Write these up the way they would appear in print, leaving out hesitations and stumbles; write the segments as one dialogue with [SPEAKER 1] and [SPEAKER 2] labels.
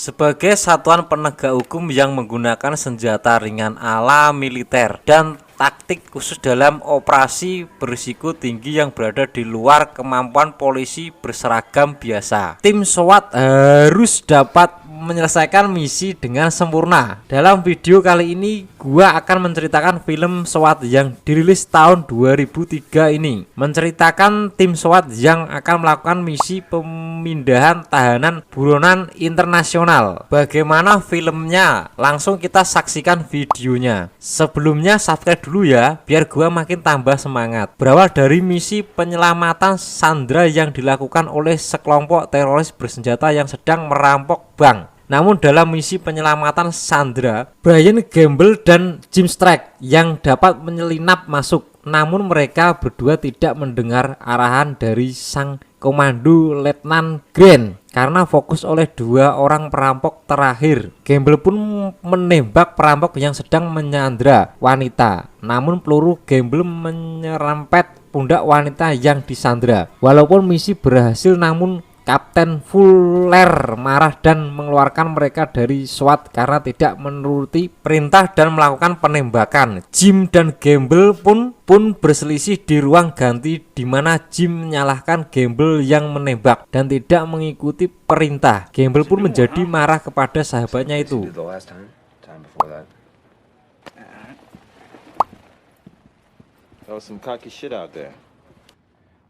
[SPEAKER 1] sebagai satuan penegak hukum yang menggunakan senjata ringan ala militer dan taktik khusus dalam operasi berisiko tinggi yang berada di luar kemampuan polisi berseragam biasa. Tim SWAT harus dapat menyelesaikan misi dengan sempurna. Dalam video kali ini gua akan menceritakan film SWAT yang dirilis tahun 2003 ini. Menceritakan tim SWAT yang akan melakukan misi pemindahan tahanan buronan internasional. Bagaimana filmnya? Langsung kita saksikan videonya. Sebelumnya subscribe dulu ya, biar gua makin tambah semangat. Berawal dari misi penyelamatan sandera yang dilakukan oleh sekelompok teroris bersenjata yang sedang merampok bank. Namun dalam misi penyelamatan sandera, Brian Gamble dan Jim Strike yang dapat menyelinap masuk. Namun mereka berdua tidak mendengar arahan dari sang komando Letnan Grant karena fokus oleh dua orang perampok terakhir. Gamble pun menembak perampok yang sedang menyandra wanita. Namun peluru Gamble menyerempet pundak wanita yang disandra. Walaupun misi berhasil, namun Kapten Fuller marah dan mengeluarkan mereka dari SWAT karena tidak menuruti perintah dan melakukan penembakan. Jim dan Gamble pun berselisih di ruang ganti, di mana Jim menyalahkan Gamble yang menembak dan tidak mengikuti perintah. Gamble pun menjadi marah kepada sahabatnya itu.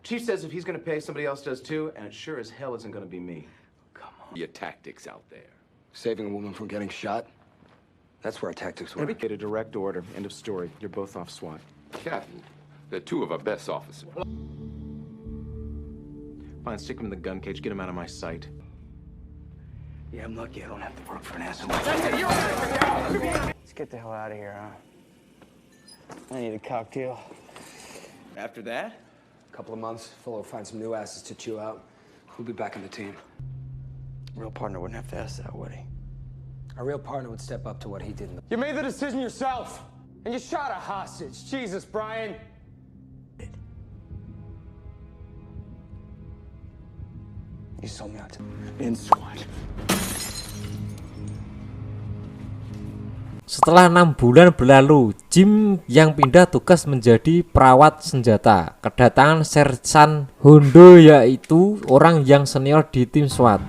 [SPEAKER 2] Chief says if he's gonna pay, somebody else does too, and it sure as hell isn't gonna be me.
[SPEAKER 3] Come on. Your tactics out there.
[SPEAKER 4] Saving a woman from getting shot? That's where our tactics were.
[SPEAKER 2] Get a direct order. End of story. You're both off SWAT.
[SPEAKER 3] Captain, they're two of our best officers.
[SPEAKER 2] Fine, stick him in the gun cage. Get him out of my sight.
[SPEAKER 4] Yeah, I'm lucky I don't have to work for an asshole.
[SPEAKER 5] Let's get the hell out of here, huh? I need a cocktail.
[SPEAKER 2] After that?
[SPEAKER 4] Couple of months, Fuller will find some new asses to chew out. Who'll be back in the team?
[SPEAKER 5] Real partner wouldn't have to ask that, would he?
[SPEAKER 4] A real partner would step up to what he did in the...
[SPEAKER 6] You made the decision yourself, and you shot a hostage. Jesus, Brian.
[SPEAKER 5] You sold me out to...
[SPEAKER 6] In SWAT.
[SPEAKER 1] Setelah 6 bulan berlalu, Jim yang pindah tugas menjadi perawat senjata. Kedatangan Sersan Hondo, yaitu orang yang senior di tim SWAT.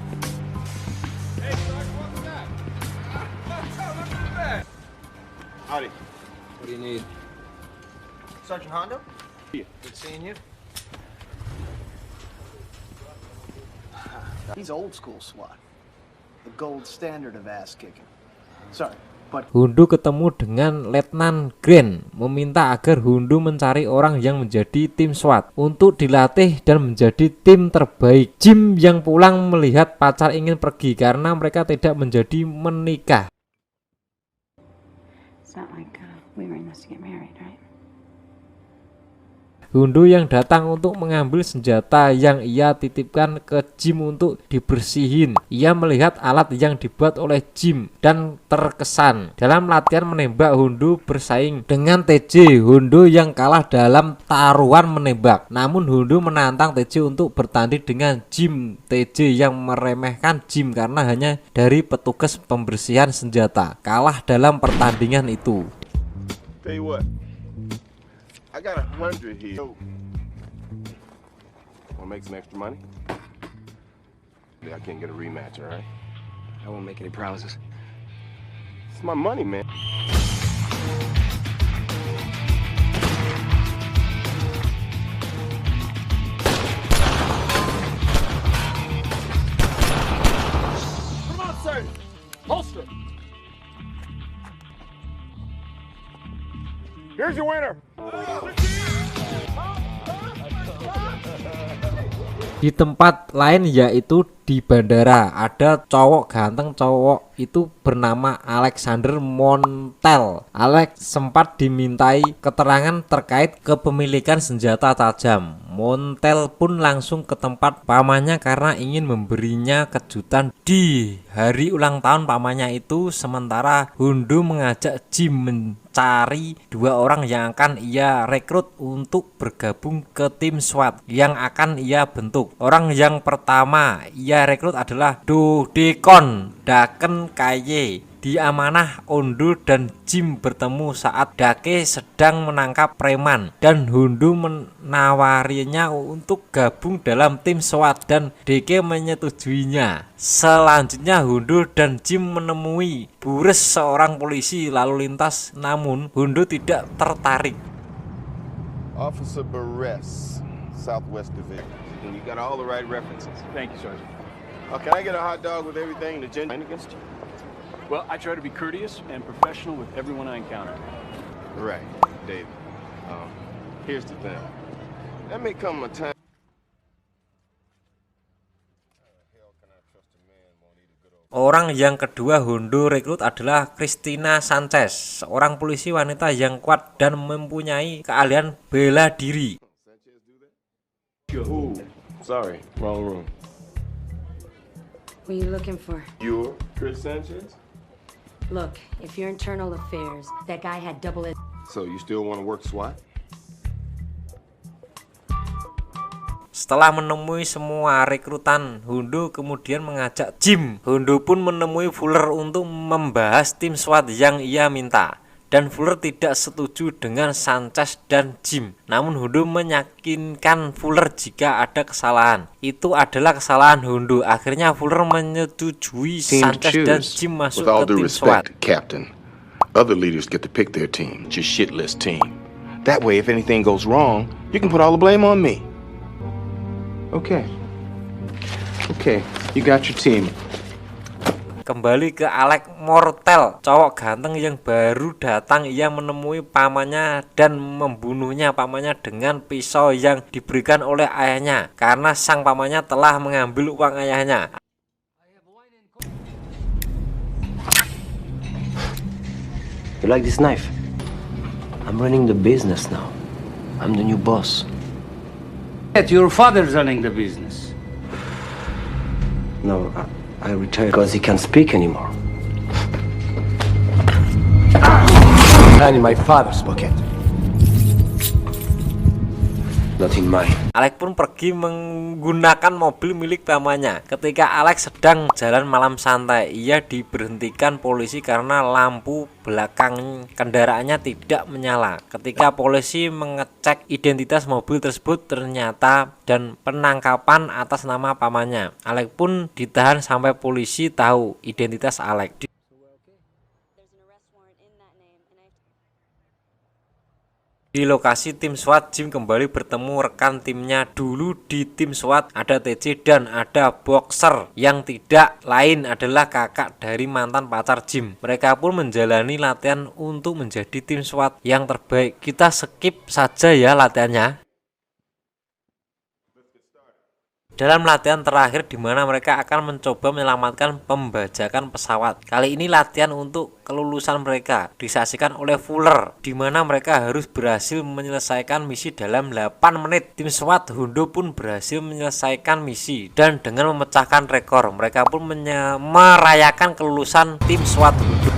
[SPEAKER 2] Howdy. What do you need? Sergeant Hondo? Yeah. Good seeing you.
[SPEAKER 7] He's old school SWAT. The gold standard of ass kicking. Sorry.
[SPEAKER 1] Hondo ketemu dengan Letnan Grant, meminta agar Hondo mencari orang yang menjadi tim SWAT untuk dilatih dan menjadi tim terbaik. Jim yang pulang melihat pacar ingin pergi karena mereka tidak menjadi menikah.
[SPEAKER 8] It's not like we were in this to get married, right?
[SPEAKER 1] Hondo yang datang untuk mengambil senjata yang ia titipkan ke Jim untuk dibersihin. Ia melihat alat yang dibuat oleh Jim dan terkesan. Dalam latihan menembak, Hondo bersaing dengan TJ. Hondo yang kalah dalam taruhan menembak. Namun Hondo menantang TJ untuk bertanding dengan Jim. TJ yang meremehkan Jim karena hanya dari petugas pembersihan senjata. Kalah dalam pertandingan itu.
[SPEAKER 9] Tell you what. I got 100 here. Wanna make some extra money? I can't get a rematch, all right?
[SPEAKER 4] I won't make any promises.
[SPEAKER 9] It's my money, man.
[SPEAKER 6] Come on, Sergeant. Holster. Here's your winner.
[SPEAKER 1] Di tempat lain, yaitu di bandara, ada cowok ganteng. Cowok itu bernama Alexander Montel. Alex sempat dimintai keterangan terkait kepemilikan senjata tajam. Montel pun langsung ke tempat pamannya karena ingin memberinya kejutan di hari ulang tahun pamannya itu. Sementara Hondo mengajak Jim mencari 2 orang yang akan ia rekrut untuk bergabung ke tim SWAT yang akan ia bentuk. Orang yang pertama ia rekrut adalah Dodekon Daken Kaye. Di amanah Hondo dan Jim bertemu saat Dake sedang menangkap preman dan Hondo menawarinya untuk gabung dalam tim SWAT dan Dake menyetujuinya. Selanjutnya Hondo dan Jim menemui Bures, seorang polisi lalu lintas, namun Hondo tidak tertarik.
[SPEAKER 9] Officer Barres, Southwest Division. And you got all the right references.
[SPEAKER 2] Thank you, Sergeant.
[SPEAKER 9] Can I get a hot dog with everything? The ginger against you?
[SPEAKER 2] Well, I try to be courteous and professional with everyone I encounter.
[SPEAKER 9] Right, David. Here's the thing. There may come a time.
[SPEAKER 1] Orang yang kedua Hondo rekrut adalah Christina Sanchez, seorang polisi wanita yang kuat dan mempunyai keahlian bela diri.
[SPEAKER 9] Ooh, sorry, wrong room.
[SPEAKER 8] What are you looking for?
[SPEAKER 9] You're Chris Sanchez?
[SPEAKER 8] Look, if you're internal affairs, that guy had double it.
[SPEAKER 9] So you still want to work SWAT?
[SPEAKER 1] Setelah menemui semua rekrutan, Hondo kemudian mengajak Jim. Hondo pun menemui Fuller untuk membahas tim SWAT yang ia minta. Dan Fuller tidak setuju dengan Sanchez dan Jim. Namun Hondo meyakinkan Fuller jika ada kesalahan. Itu adalah kesalahan Hondo. Akhirnya Fuller menyetujui Sanchez dan Jim masuk ke tim SWAT.
[SPEAKER 9] Captain, other leaders get to pick their team. It's your shitless team. That way, if anything goes wrong, you can put all the blame on me. Okay, you got your team.
[SPEAKER 1] Kembali ke Alex Mortel, cowok ganteng yang baru datang. Ia menemui pamannya dan membunuhnya pamannya dengan pisau yang diberikan oleh ayahnya karena sang pamannya telah mengambil uang ayahnya.
[SPEAKER 10] You like this knife? I'm running the business now. I'm the new boss.
[SPEAKER 6] Your father's running the business.
[SPEAKER 10] No, I retired because he can't speak anymore. And in my father's pocket. Not in mine.
[SPEAKER 1] Alex pun pergi menggunakan mobil milik pamannya. Ketika Alex sedang jalan malam santai, ia diberhentikan polisi karena lampu belakang kendaraannya tidak menyala. Ketika polisi mengecek identitas mobil tersebut, ternyata dan penangkapan atas nama pamannya. Alex pun ditahan sampai polisi tahu identitas Alex. Di lokasi tim SWAT, Jim kembali bertemu rekan timnya. Dulu di tim SWAT ada TJ dan ada Boxer yang tidak lain adalah kakak dari mantan pacar Jim. Mereka pun menjalani latihan untuk menjadi tim SWAT yang terbaik. Kita skip saja ya latihannya. Dalam latihan terakhir di mana mereka akan mencoba menyelamatkan pembajakan pesawat. Kali ini latihan untuk kelulusan mereka disaksikan oleh Fuller, di mana mereka harus berhasil menyelesaikan misi dalam 8 menit. Tim SWAT Hondo pun berhasil menyelesaikan misi dan dengan memecahkan rekor, mereka pun merayakan kelulusan tim SWAT Hondo.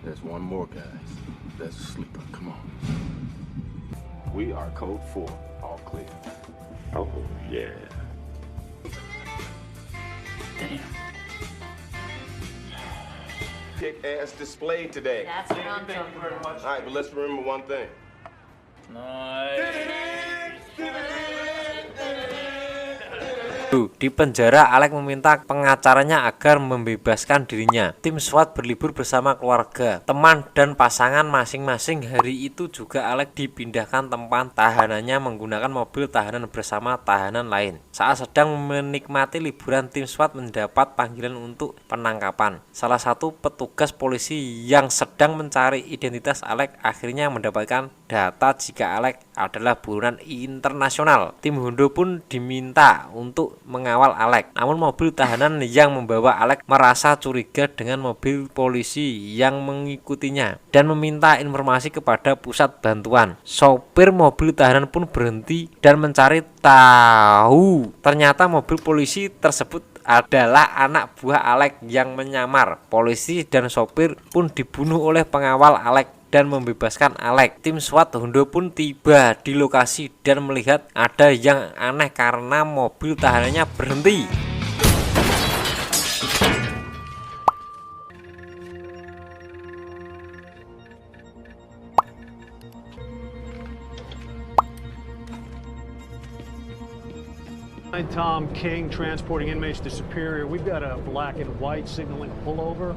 [SPEAKER 9] There's one more, guys. That's a sleeper. Come on. We are code 4. All clear. Oh, yeah.
[SPEAKER 8] Damn.
[SPEAKER 9] Kick-ass display today.
[SPEAKER 8] That's what I'm talking about.
[SPEAKER 9] All right, but let's remember one thing.
[SPEAKER 1] Di penjara, Alex meminta pengacaranya agar membebaskan dirinya. Tim SWAT berlibur bersama keluarga, teman, dan pasangan masing-masing. Hari itu juga Alex dipindahkan tempat tahanannya menggunakan mobil tahanan bersama tahanan lain. Saat sedang menikmati liburan, tim SWAT mendapat panggilan untuk penangkapan. Salah satu petugas polisi yang sedang mencari identitas Alex akhirnya mendapatkan data jika Alex adalah buronan internasional. Tim Hondo pun diminta untuk mengawal Alex. Namun mobil tahanan yang membawa Alex merasa curiga dengan mobil polisi yang mengikutinya dan meminta informasi kepada pusat bantuan. Sopir mobil tahanan pun berhenti dan mencari tahu. Ternyata mobil polisi tersebut adalah anak buah Alex yang menyamar. Polisi dan sopir pun dibunuh oleh pengawal Alex dan membebaskan Alex. Tim SWAT Hondo pun tiba di lokasi dan melihat ada yang aneh karena mobil tahanannya berhenti.
[SPEAKER 11] Tom King transporting inmates to Superior. We've got a black and white signaling a pullover.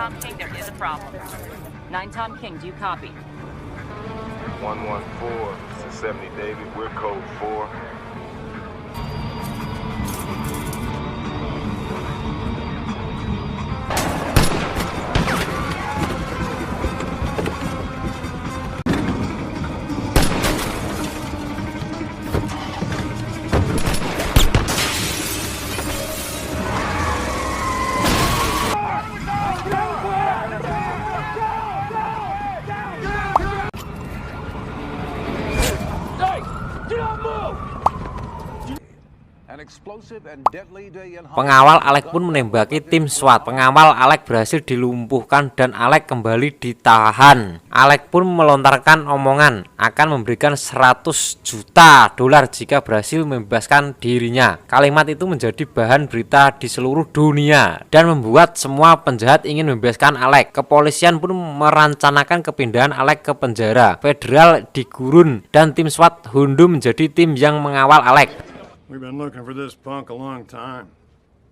[SPEAKER 12] Tom King, there is a problem. 9 Tom King, do you copy?
[SPEAKER 9] 114, 70 David, we're code 4.
[SPEAKER 1] Pengawal Alex pun menembaki tim SWAT. Pengawal Alex berhasil dilumpuhkan dan Alex kembali ditahan. Alex pun melontarkan omongan akan memberikan 100 juta dolar jika berhasil membebaskan dirinya. Kalimat itu menjadi bahan berita di seluruh dunia dan membuat semua penjahat ingin membebaskan Alex. Kepolisian pun merencanakan kepindahan Alex ke penjara federal di Gurun dan tim SWAT Hondo menjadi tim yang mengawal Alex.
[SPEAKER 11] We've been looking for this punk a long time.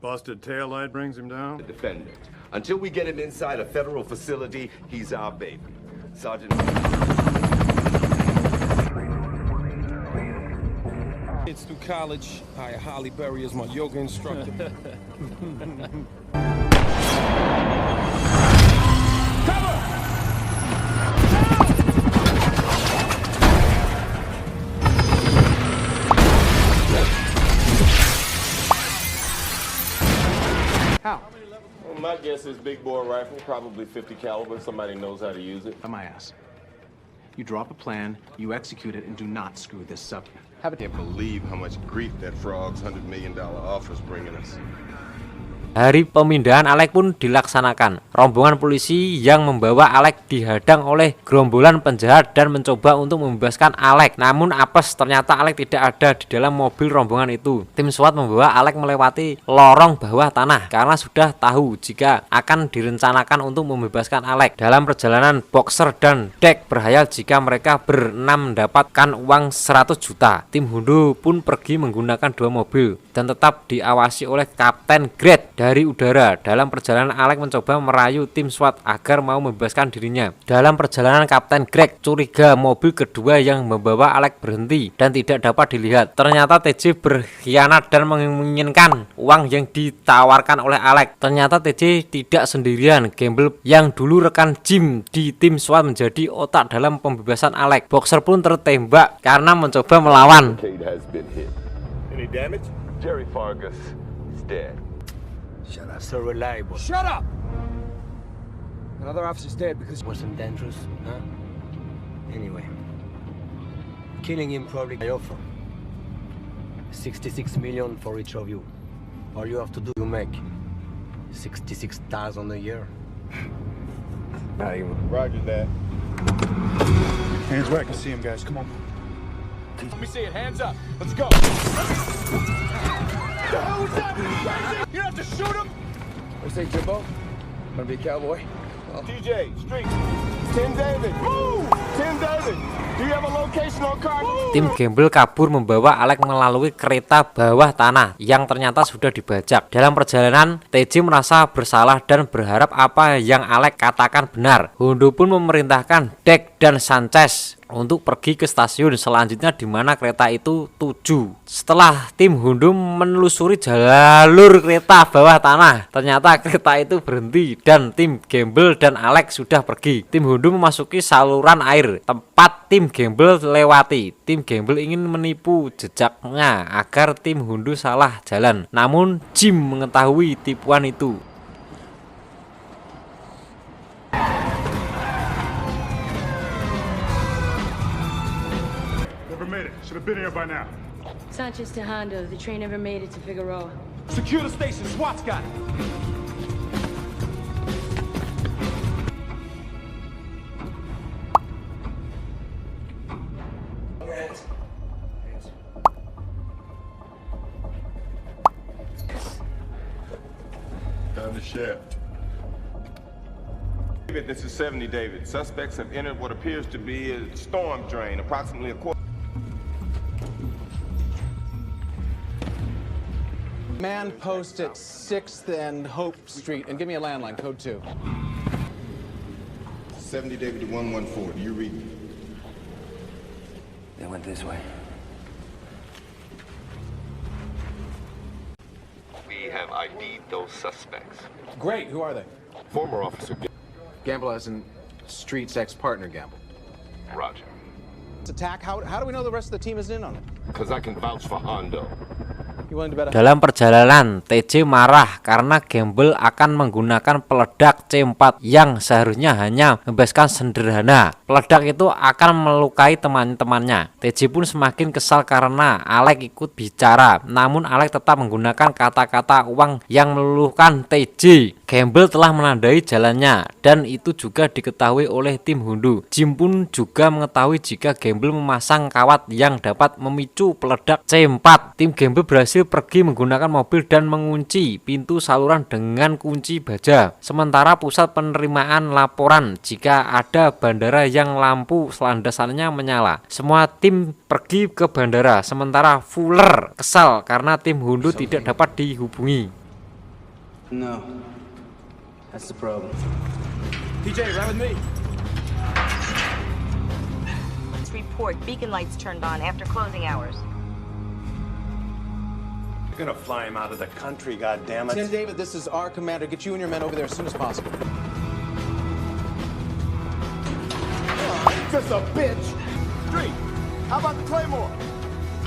[SPEAKER 11] Busted taillight brings him down.
[SPEAKER 3] The defendant. Until we get him inside a federal facility, he's our baby. Sergeant.
[SPEAKER 13] It's through college. I Holly Berry is my yoga instructor.
[SPEAKER 11] How?
[SPEAKER 9] Well, my guess is big bore rifle, probably 50 caliber. Somebody knows how to use it.
[SPEAKER 14] My ass. You drop a plan, you execute it, and do not screw this up.
[SPEAKER 9] I can't believe how much grief that frog's $100 million offer's bringing us.
[SPEAKER 1] Hari pemindahan Alex pun dilaksanakan. Rombongan polisi yang membawa Alex dihadang oleh gerombolan penjahat dan mencoba untuk membebaskan Alex. Namun apes, ternyata Alex tidak ada di dalam mobil rombongan itu. Tim SWAT membawa Alex melewati lorong bawah tanah karena sudah tahu jika akan direncanakan untuk membebaskan Alex. Dalam perjalanan, Boxer dan Deck berhayal jika mereka berenam mendapatkan uang 100 juta. Tim Hondo pun pergi menggunakan 2 mobil dan tetap diawasi oleh Kapten Grant dari udara. Dalam perjalanan, Alex mencoba merayu tim SWAT agar mau membebaskan dirinya. Dalam perjalanan, Kapten Greg curiga mobil kedua yang membawa Alex berhenti dan tidak dapat dilihat. Ternyata TJ berkhianat dan menginginkan uang yang ditawarkan oleh Alex. Ternyata TJ tidak sendirian. Gamble yang dulu rekan Jim di tim SWAT menjadi otak dalam pembebasan Alex. Boxer pun tertembak karena mencoba melawan.
[SPEAKER 9] Any damage? Jerry Fargus is dead.
[SPEAKER 10] Shut up. So reliable.
[SPEAKER 6] Shut up! Another officer's dead because...
[SPEAKER 10] Wasn't dangerous, huh? Anyway. Killing him probably I offer. 66 million for each of you. All you have to do, you make 66,000 a year.
[SPEAKER 9] Not even. Roger that.
[SPEAKER 11] Hands where I can see him, guys. Come on.
[SPEAKER 6] Let me see it. Hands up. Let's go. You don't have to shoot him.
[SPEAKER 5] What's that, Jimbo? Want to be a cowboy?
[SPEAKER 2] TJ, street. Tim David, move! Tim David, do you have a location on car?
[SPEAKER 1] Tim Gamble kabur membawa Alec melalui kereta bawah tanah yang ternyata sudah dibajak. Dalam perjalanan, TJ merasa bersalah dan berharap apa yang Alec katakan benar. Hondo pun memerintahkan Deck dan Sanchez untuk pergi ke stasiun selanjutnya di mana kereta itu tuju. Setelah tim Hondo menelusuri jalur kereta bawah tanah, ternyata kereta itu berhenti dan tim Gamble dan Alec sudah pergi. Tim Hondo memasuki saluran air tempat tim Gamble lewati. Tim Gamble ingin menipu jejaknya agar tim Hondo salah jalan. Namun Jim mengetahui tipuan itu.
[SPEAKER 11] Should have been here by now.
[SPEAKER 8] Sanchez to Hondo. The train never made it to Figueroa.
[SPEAKER 6] Secure the station. SWAT's got it.
[SPEAKER 9] Time to share.
[SPEAKER 2] David, this is 70 David. Suspects have entered what appears to be a storm drain, approximately a quarter.
[SPEAKER 14] Man post at 6th and Hope Street, and give me a landline, code 2.
[SPEAKER 2] 70 David to 114. Do you read me?
[SPEAKER 10] They went this way.
[SPEAKER 3] We have ID'd those suspects.
[SPEAKER 14] Great, who are they?
[SPEAKER 3] Former officer
[SPEAKER 14] Gamble as in Street's ex-partner Gamble.
[SPEAKER 3] Roger.
[SPEAKER 14] Attack, how do we know the rest of the team isn't in on it?
[SPEAKER 3] Because I can vouch for Hondo.
[SPEAKER 1] Dalam perjalanan, TJ marah karena Gamble akan menggunakan peledak C4 yang seharusnya hanya membebaskan sederhana. Peledak itu akan melukai teman-temannya. TJ pun semakin kesal karena Alec ikut bicara. Namun Alec tetap menggunakan kata-kata uang yang meluluhkan TJ. Gamble telah menandai jalannya dan itu juga diketahui oleh tim Hondo. Jim pun juga mengetahui jika Gamble memasang kawat yang dapat memicu peledak C4. Tim Gamble berhasil pergi menggunakan mobil dan mengunci pintu saluran dengan kunci baja. Sementara pusat penerimaan laporan jika ada bandara yang lampu landasannya menyala. Semua tim pergi ke bandara, sementara Fuller kesal karena tim Hondo tidak dapat dihubungi.
[SPEAKER 5] No. That's the problem.
[SPEAKER 6] TJ, ride with me.
[SPEAKER 12] Report, beacon lights turned on after closing hours.
[SPEAKER 2] You're gonna fly him out of the country, goddammit.
[SPEAKER 14] Tim David, this is our commander. Get you and your men over there as soon as possible.
[SPEAKER 2] Just a bitch. Street. How about the Claymore?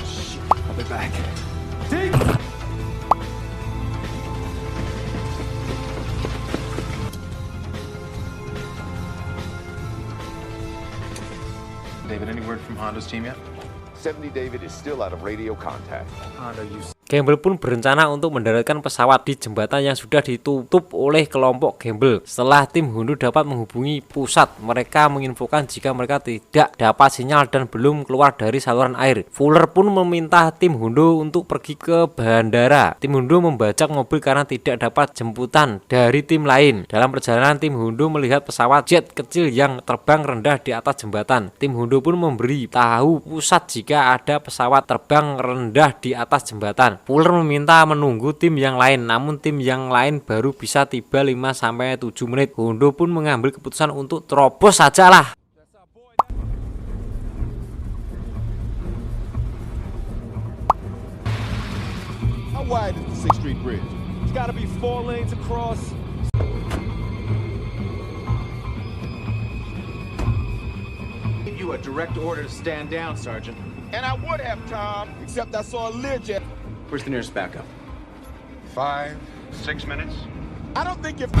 [SPEAKER 14] Shit, I'll be back.
[SPEAKER 2] Dig.
[SPEAKER 14] David, any word from Hondo's team yet?
[SPEAKER 3] 70 David is still out of radio contact.
[SPEAKER 14] Hondo, you...
[SPEAKER 1] Gamble pun berencana untuk mendaratkan pesawat di jembatan yang sudah ditutup oleh kelompok Gamble. Setelah tim Hondo dapat menghubungi pusat, mereka menginfokan jika mereka tidak dapat sinyal dan belum keluar dari saluran air. Fuller pun meminta tim Hondo untuk pergi ke bandara. Tim Hondo membajak mobil karena tidak dapat jemputan dari tim lain. Dalam perjalanan, tim Hondo melihat pesawat jet kecil yang terbang rendah di atas jembatan. Tim Hondo pun memberi tahu pusat jika ada pesawat terbang rendah di atas jembatan. Fuller meminta menunggu tim yang lain, namun tim yang lain baru bisa tiba 5-7 menit. Hondo pun mengambil keputusan untuk terobos sajalah.
[SPEAKER 2] How wide is the 6th Street Bridge?
[SPEAKER 6] It's gotta be 4 lanes across.
[SPEAKER 14] Give you a direct order to stand down, Sergeant.
[SPEAKER 2] And I would have, Tom, except I saw a Learjet.
[SPEAKER 14] Where's the nearest backup?
[SPEAKER 11] 5, 6 minutes.
[SPEAKER 2] I don't think if...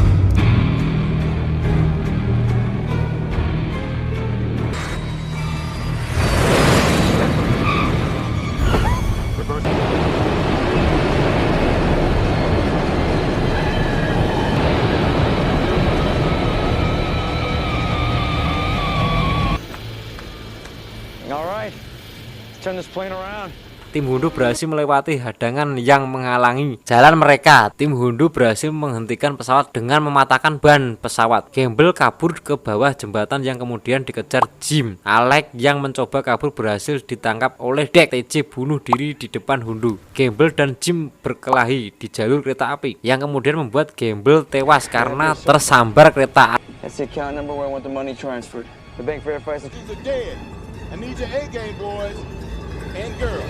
[SPEAKER 5] All right. Let's turn this plane around.
[SPEAKER 1] tim Hundu berhasil melewati hadangan yang menghalangi jalan mereka. Tim Hundu berhasil menghentikan pesawat dengan mematahkan ban pesawat. Gamble kabur ke bawah jembatan yang kemudian dikejar Jim. Alec yang mencoba kabur berhasil ditangkap oleh Deke. TJ bunuh diri di depan Hundu. Gamble dan Jim berkelahi di jalur kereta api yang kemudian membuat Gamble tewas karena tersambar kereta api.
[SPEAKER 5] That's the account number where I want the money transferred. The bank verifies it.
[SPEAKER 9] These are dead. I need your A game, boys and girls.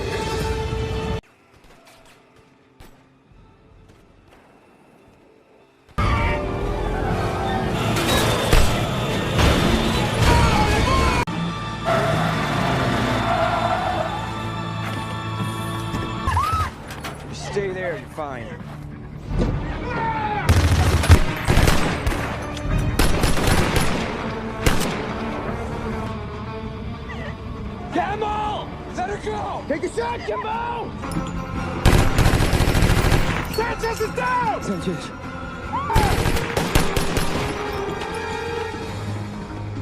[SPEAKER 5] You stay there, you're fine.
[SPEAKER 6] Campbell! Let her go! Take a shot, Kimbo! Sanchez is down!
[SPEAKER 5] Sanchez.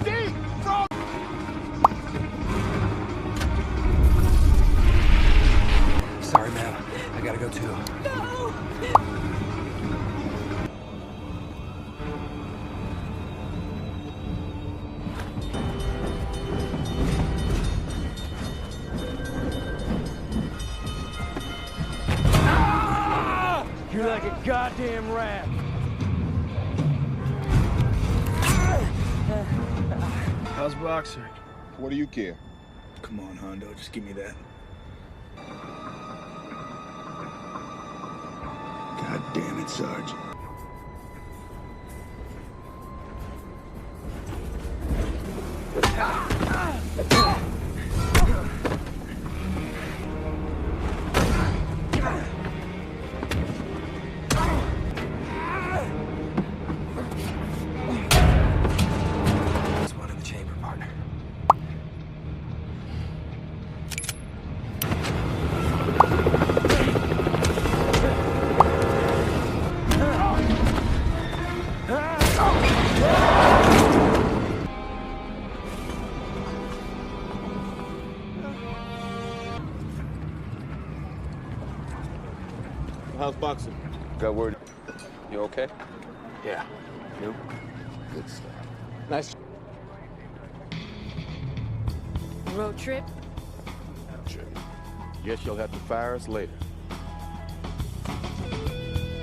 [SPEAKER 9] Deep! Go!
[SPEAKER 4] Sorry, ma'am. I gotta go too.
[SPEAKER 6] You're like a goddamn rat.
[SPEAKER 2] How's Boxer?
[SPEAKER 9] What do you care?
[SPEAKER 2] Come on, Hondo, just give me that. God damn it, Sarge.
[SPEAKER 4] There's one in the chamber, partner.
[SPEAKER 9] How's boxing?
[SPEAKER 13] Got word. You okay?
[SPEAKER 4] Yeah. You?
[SPEAKER 13] Good stuff.
[SPEAKER 5] Nice.
[SPEAKER 8] Road trip?
[SPEAKER 9] Sure. Guess you'll have to fire us later.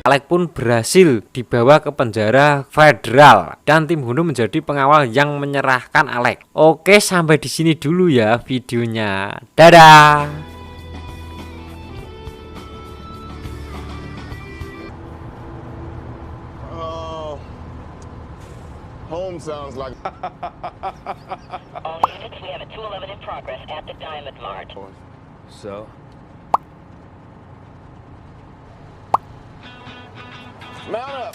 [SPEAKER 1] Alec pun berhasil dibawa ke penjara federal dan tim Hundu menjadi pengawal yang menyerahkan Alec. Oke, sampai di sini dulu ya videonya. Dadah.
[SPEAKER 9] Home sounds like.
[SPEAKER 12] All units, we have a 211 in progress at the Diamond Mart.
[SPEAKER 4] So?
[SPEAKER 9] Mount up.